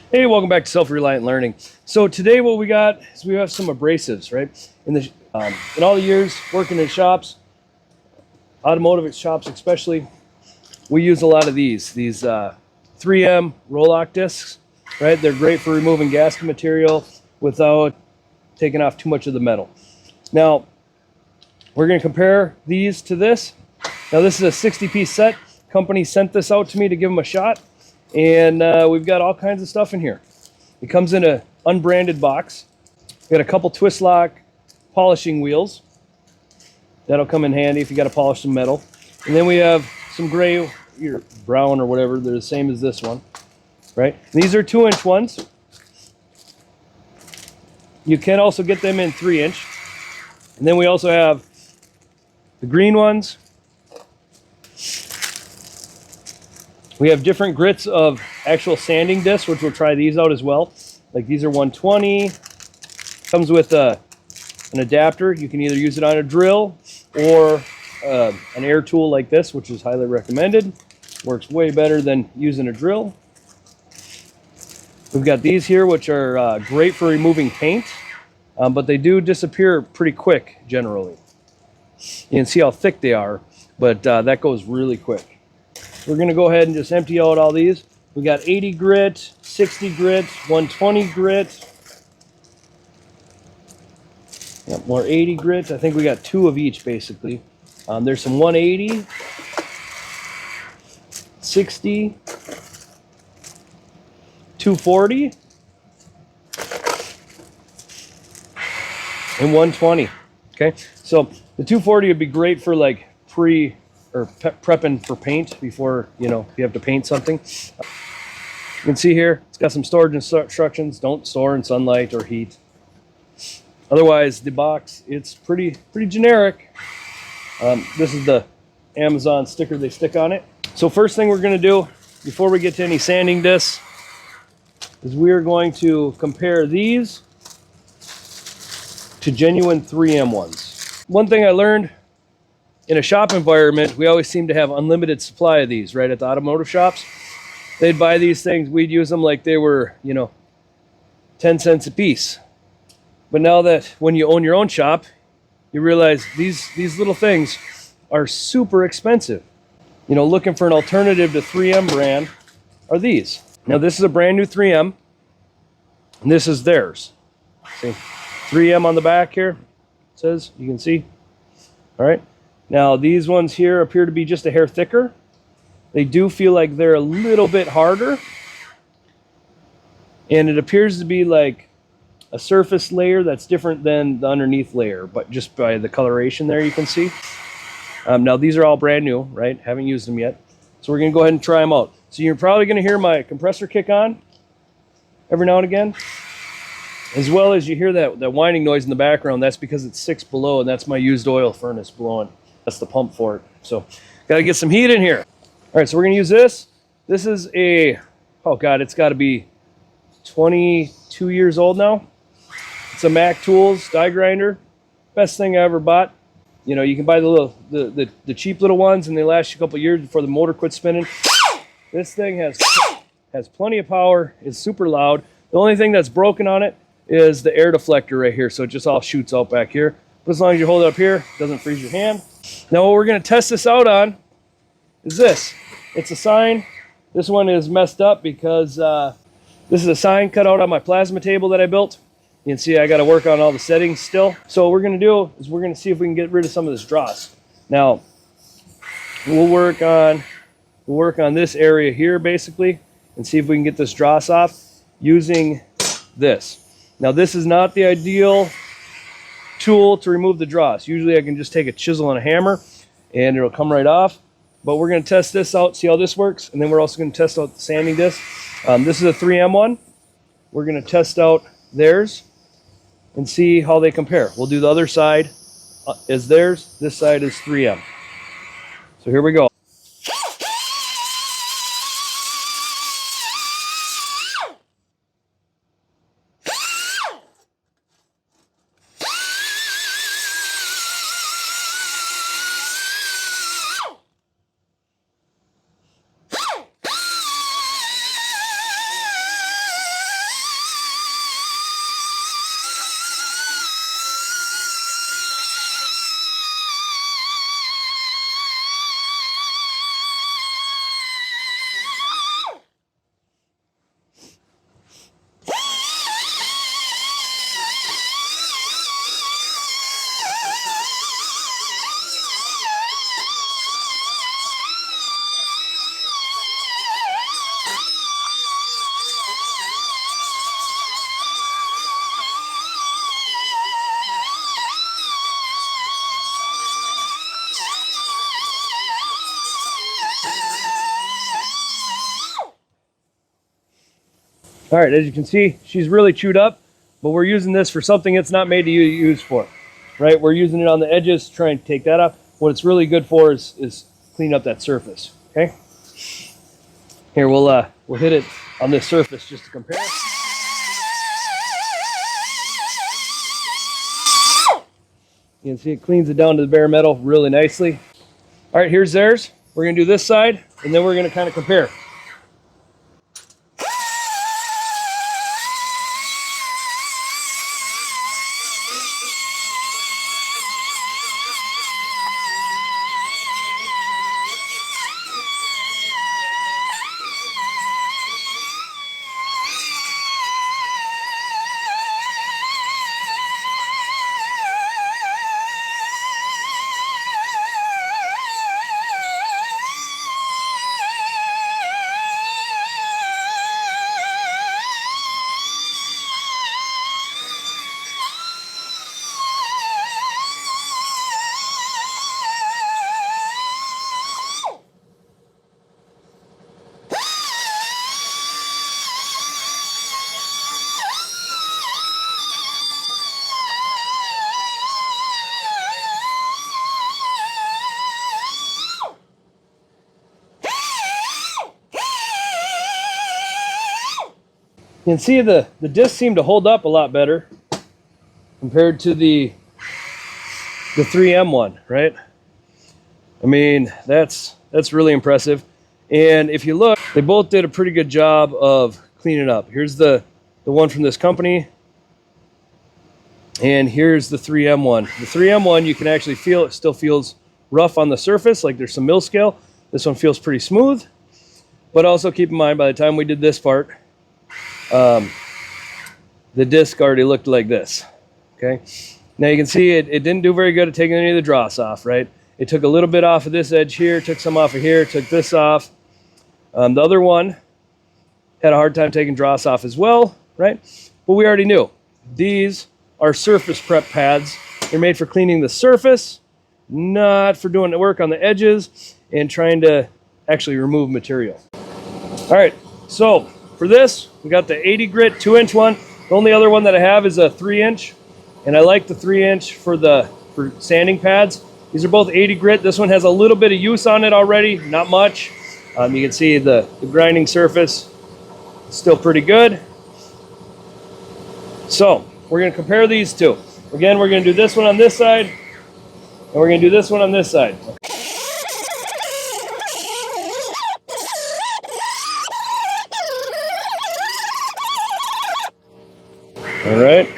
Hey, welcome back to Self-Reliant Learning. So today what we got is we have some abrasives, right? In all the years working in shops, automotive shops especially, we use a lot of these 3M Roloc discs, right? They're great for removing gasket material without taking off too much of the metal. Now, we're going to compare these to this. Now, this is a 60-piece set. Company sent this out to me to give them a shot. And we've got all kinds of stuff in here. It comes in an unbranded box. We've got a couple twist lock polishing wheels. That'll come in handy if you got to polish some metal. And then we have some gray or brown or whatever. They're the same as this one, right? And these are 2-inch ones. You can also get them in 3-inch. And then we also have the green ones. We have different grits of actual sanding discs, which we'll try these out as well. Like these are 120. Comes with an adapter. You can either use it on a drill or an air tool like this, which is highly recommended. Works way better than using a drill. We've got these here, which are great for removing paint, but they do disappear pretty quick generally. You can see how thick they are, but that goes really quick. We're going to go ahead and just empty out all these. We got 80 grit, 60 grit, 120 grit. Yep, more 80 grit. I think we got 2 of each basically. There's some 180, 60, 240, and 120. Okay, so the 240 would be great for like prepping for paint before, if you have to paint something. You can see here, it's got some storage instructions. Don't store in sunlight or heat. Otherwise, the box, it's pretty generic. This is the Amazon sticker they stick on it. So first thing we're going to do, before we get to any sanding discs, is we're going to compare these to genuine 3M ones. One thing I learned, in a shop environment, we always seem to have unlimited supply of these, right? At the automotive shops, they'd buy these things. We'd use them like they were, 10 cents a piece. But now that when you own your own shop, you realize these little things are super expensive. Looking for an alternative to 3M brand are these. Now this is a brand new 3M, and this is theirs. See, 3M on the back here, it says, you can see. All right. Now, these ones here appear to be just a hair thicker. They do feel like they're a little bit harder. And it appears to be like a surface layer that's different than the underneath layer, but just by the coloration there you can see. Now, these are all brand new, right? Haven't used them yet. So we're going to go ahead and try them out. So you're probably going to hear my compressor kick on every now and again, as well as you hear that whining noise in the background. That's because it's 6 below, and that's my used oil furnace blowing. That's the pump for it. So got to get some heat in here. All right, so we're going to use this. This is it's got to be 22 years old now. It's a Mac Tools die grinder. Best thing I ever bought. You can buy the cheap little ones, and they last you a couple years before the motor quits spinning. This thing has plenty of power. It's super loud. The only thing that's broken on it is the air deflector right here, so it just all shoots out back here. But as long as you hold it up here, it doesn't freeze your hand. Now what we're going to test this out on is this. It's a sign. This one is messed up because this is a sign cut out on my plasma table that I built. You can see I got to work on all the settings still. So what we're going to do is we're going to see if we can get rid of some of this dross. Now we'll work on this area here basically and see if we can get this dross off using this. Now this is not the ideal tool to remove the dross. Usually I can just take a chisel and a hammer and it'll come right off. But we're going to test this out, see how this works, and then we're also going to test out the sanding disc. This is a 3M one. We're going to test out theirs and see how they compare. We'll do the other side as theirs. This side is 3M. So here we go. All right, as you can see, she's really chewed up, but we're using this for something it's not made to use for, right? We're using it on the edges to try and take that off. What it's really good for is clean up that surface, okay? Here, we'll hit it on this surface just to compare. You can see it cleans it down to the bare metal really nicely. All right, here's theirs. We're gonna do this side, and then we're gonna kind of compare. You can see the discs seem to hold up a lot better compared to the 3M one, right? I mean, that's really impressive. And if you look, they both did a pretty good job of cleaning up. Here's the one from this company, and here's the 3M one. The 3M one, you can actually feel it still feels rough on the surface, like there's some mill scale. This one feels pretty smooth, but also keep in mind, by the time we did this part, the disc already looked like this, okay? Now you can see it didn't do very good at taking any of the dross off, right? It took a little bit off of this edge here, took some off of here, took this off. The other one had a hard time taking dross off as well, right? But we already knew. These are surface prep pads. They're made for cleaning the surface, not for doing the work on the edges and trying to actually remove material. All right, so for this, we got the 80 grit 2-inch one. The only other one that I have is a 3-inch, and I like the 3-inch for sanding pads. These are both 80 grit. This one has a little bit of use on it already, not much. You can see the grinding surface is still pretty good. So we're going to compare these two. Again, we're going to do this one on this side, and we're going to do this one on this side. All right,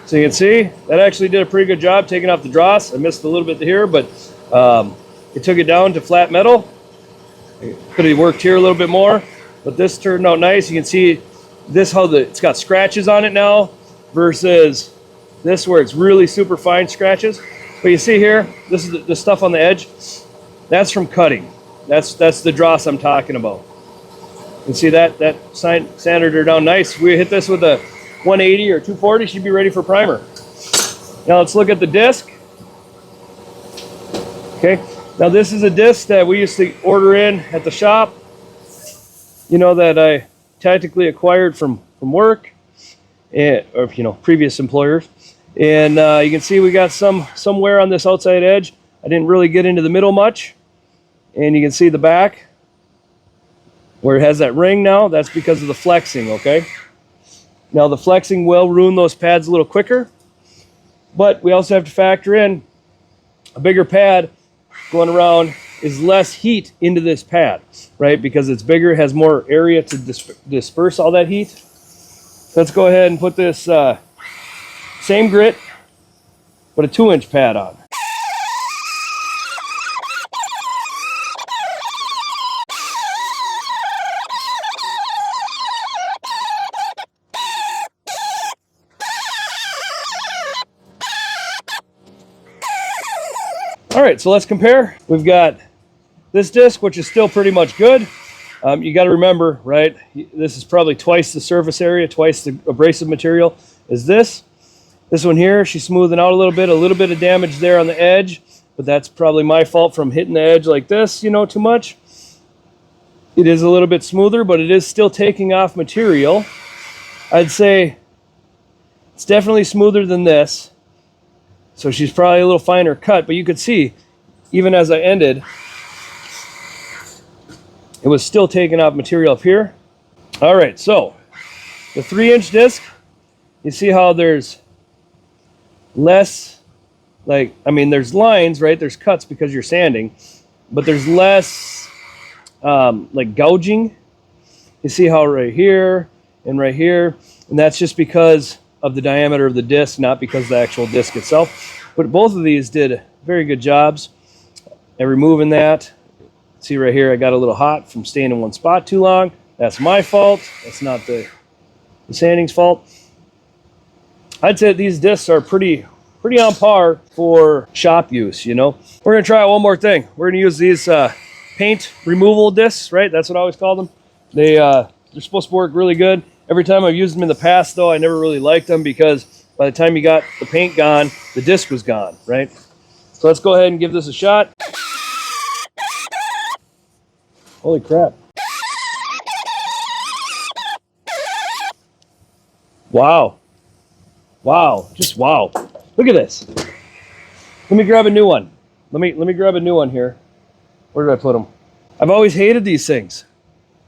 so you can see that actually did a pretty good job taking off the dross. I missed a little bit here, but it took it down to flat metal. It could have worked here a little bit more, but this turned out nice. You can see this how it's got scratches on it now versus this where it's really super fine scratches. But you see here, this is the stuff on the edge. That's from cutting. That's the dross I'm talking about. You can see that sanded her down nice. We hit this with a 180 or 240, she'd be ready for primer. Now let's look at the disc. Okay, now this is a disc that we used to order in at the shop, you know, that I tactically acquired from work, or previous employers. And you can see we got some wear on this outside edge. I didn't really get into the middle much, and you can see the back where it has that ring now. That's because of the flexing, okay? Now the flexing will ruin those pads a little quicker, but we also have to factor in a bigger pad going around is less heat into this pad, right? Because it's bigger, it has more area to disperse all that heat. Let's go ahead and put this same grit, but a 2-inch pad on. All right, so let's compare. We've got this disc, which is still pretty much good. You got to remember, right? This is probably twice the surface area, twice the abrasive material is this. This one here, she's smoothing out a little bit of damage there on the edge, but that's probably my fault from hitting the edge like this, too much. It is a little bit smoother, but it is still taking off material. I'd say it's definitely smoother than this. So she's probably a little finer cut, but you could see, even as I ended, it was still taking off material up here. All right, so the 3-inch disc, you see how there's less, like, I mean, there's lines, right? There's cuts because you're sanding, but there's less like gouging. You see how right here and right here, and that's just because of the diameter of the disc, not because of the actual disc itself. But both of these did very good jobs at removing that. See right here, I got a little hot from staying in one spot too long. That's my fault. That's not the sanding's fault. I'd say these discs are pretty on par for shop use, you know. We're gonna try out one more thing. We're gonna use these paint removal discs, right? That's what I always call them. They're supposed to work really good. Every time I've used them in the past, though, I never really liked them because by the time you got the paint gone, the disc was gone, right? So let's go ahead and give this a shot. Holy crap. Wow. Wow. Just wow. Look at this. Let me grab a new one. Let me grab a new one here. Where did I put them? I've always hated these things.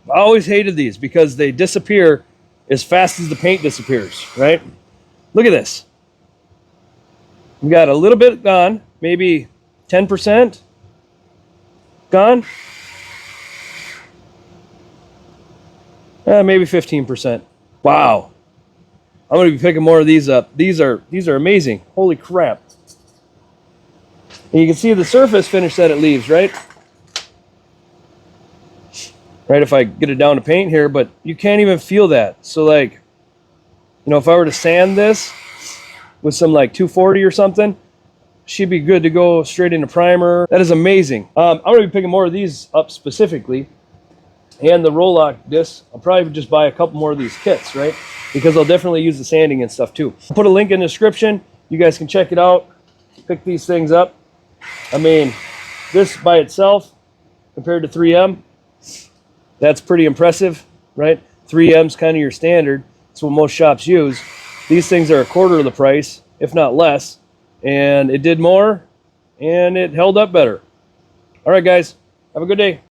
I've always hated these because they disappear as fast as the paint disappears, right? Look at this. We got a little bit gone, maybe 10% gone. Maybe 15%. Wow. I'm going to be picking more of these up. These are amazing. Holy crap. And you can see the surface finish that it leaves, right? Right, if I get it down to paint here, but you can't even feel that. So like, you know, if I were to sand this with some like 240 or something, she'd be good to go straight into primer. That is amazing. I'm going to be picking more of these up specifically. And the roll-lock discs, I'll probably just buy a couple more of these kits, right? Because I'll definitely use the sanding and stuff too. I'll put a link in the description. You guys can check it out. Pick these things up. I mean, this by itself, compared to 3M, that's pretty impressive, right? 3M's kind of your standard. It's what most shops use. These things are a quarter of the price, if not less. And it did more, and it held up better. All right, guys. Have a good day.